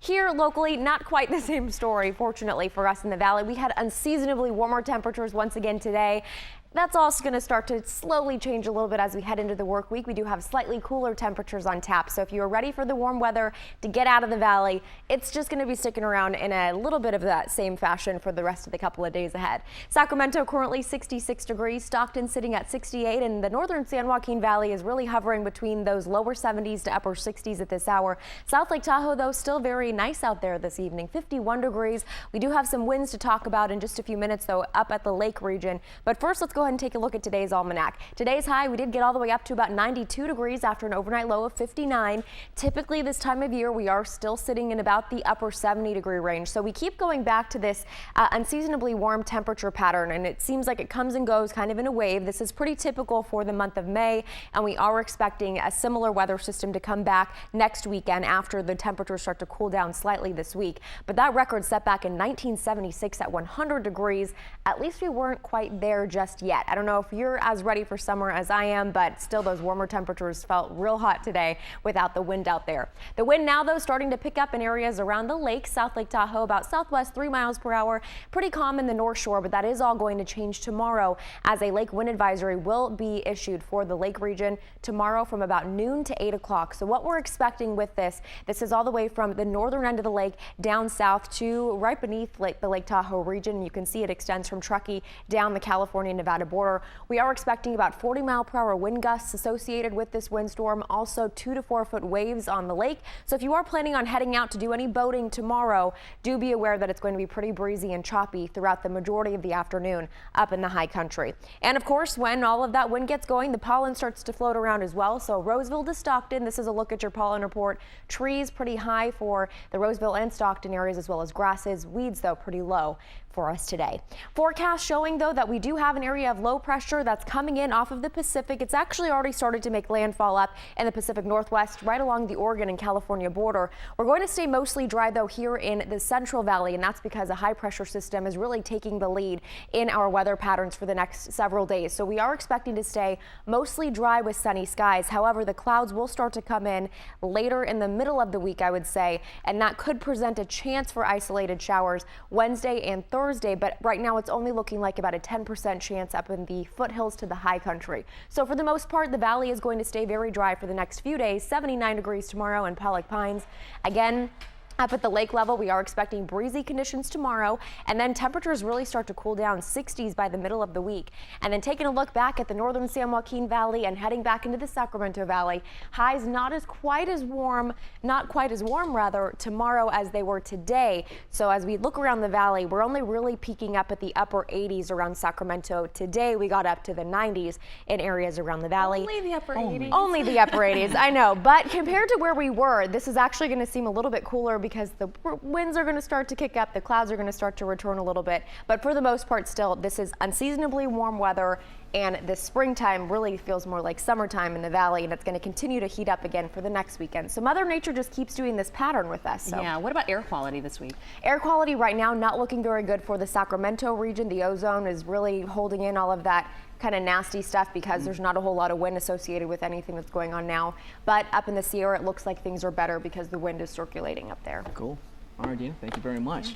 Here locally, not quite the same story, fortunately for us in the valley. We had unseasonably warmer temperatures once again today. That's also going to start to slowly change a little bit as we head into the work week. We do have slightly cooler temperatures on tap. So if you are ready for the warm weather to get out of the valley, it's just going to be sticking around in a little bit of that same fashion for the rest of the couple of days ahead. Sacramento currently 66 degrees, Stockton sitting at 68, and the northern San Joaquin Valley is really hovering between those lower 70s to upper 60s at this hour. South Lake Tahoe, though, still very nice out there this evening, 51 degrees. We do have some winds to talk about in just a few minutes, though, up at the lake region. But first, let's go ahead and take a look at today's almanac. Today's high, we did get all the way up to about 92 degrees after an overnight low of 59. Typically this time of year, we are still sitting in about the upper 70-degree range. So we keep going back to this unseasonably warm temperature pattern, and it seems like it comes and goes kind of in a wave. This is pretty typical for the month of May, and we are expecting a similar weather system to come back next weekend after the temperatures start to cool down slightly this week. But that record set back in 1976 at 100 degrees. At least we weren't quite there just yet. I don't know if you're as ready for summer as I am, but still those warmer temperatures felt real hot today without the wind out there. The wind now, though, starting to pick up in areas around the lake. South Lake Tahoe about southwest 3 miles per hour. Pretty calm in the North Shore, but that is all going to change tomorrow as a lake wind advisory will be issued for the lake region tomorrow from about noon to 8 o'clock. So what we're expecting with this is all the way from the northern end of the lake down south to right beneath the Lake Tahoe region. You can see it extends from Truckee down the California-Nevada border. We are expecting about 40-mile-per-hour wind gusts associated with this windstorm, also 2 to 4 foot waves on the lake. So if you are planning on heading out to do any boating tomorrow, do be aware that it's going to be pretty breezy and choppy throughout the majority of the afternoon up in the high country. And of course, when all of that wind gets going, the pollen starts to float around as well. So Roseville to Stockton, this is a look at your pollen report. Trees pretty high for the Roseville and Stockton areas, as well as grasses. Weeds, though, pretty low for us today. Forecast showing, though, that we do have an area of low pressure that's coming in off of the Pacific. It's actually already started to make landfall up in the Pacific Northwest right along the Oregon and California border. We're going to stay mostly dry, though, here in the Central Valley, and that's because a high pressure system is really taking the lead in our weather patterns for the next several days. So we are expecting to stay mostly dry with sunny skies. However, the clouds will start to come in later in the middle of the week, I would say, and that could present a chance for isolated showers Wednesday and Thursday, but right now it's only looking like about a 10% chance up in the foothills to the high country. So for the most part, the valley is going to stay very dry for the next few days. 79 degrees tomorrow in Pollock Pines. Again, up at the lake level, we are expecting breezy conditions tomorrow, and then temperatures really start to cool down, 60s by the middle of the week. And then taking a look back at the northern San Joaquin Valley and heading back into the Sacramento Valley, highs not quite as warm rather, tomorrow as they were today. So as we look around the valley, we're only really peaking up at the upper 80s around Sacramento. Today we got up to the 90s in areas around the valley. Only the upper 80s. Only the upper 80s, I know. But compared to where we were, this is actually going to seem a little bit cooler because the winds are going to start to kick up, the clouds are going to start to return a little bit. But for the most part, still, this is unseasonably warm weather, and the springtime really feels more like summertime in the valley, and it's going to continue to heat up again for the next weekend. So Mother Nature just keeps doing this pattern with us. So. Yeah, what about air quality this week? Air quality right now not looking very good for the Sacramento region. The ozone is really holding in all of that kind of nasty stuff because there's not a whole lot of wind associated with anything that's going on now. But up in the Sierra, it looks like things are better because the wind is circulating up there. Cool. All right, Dina, thank you very much.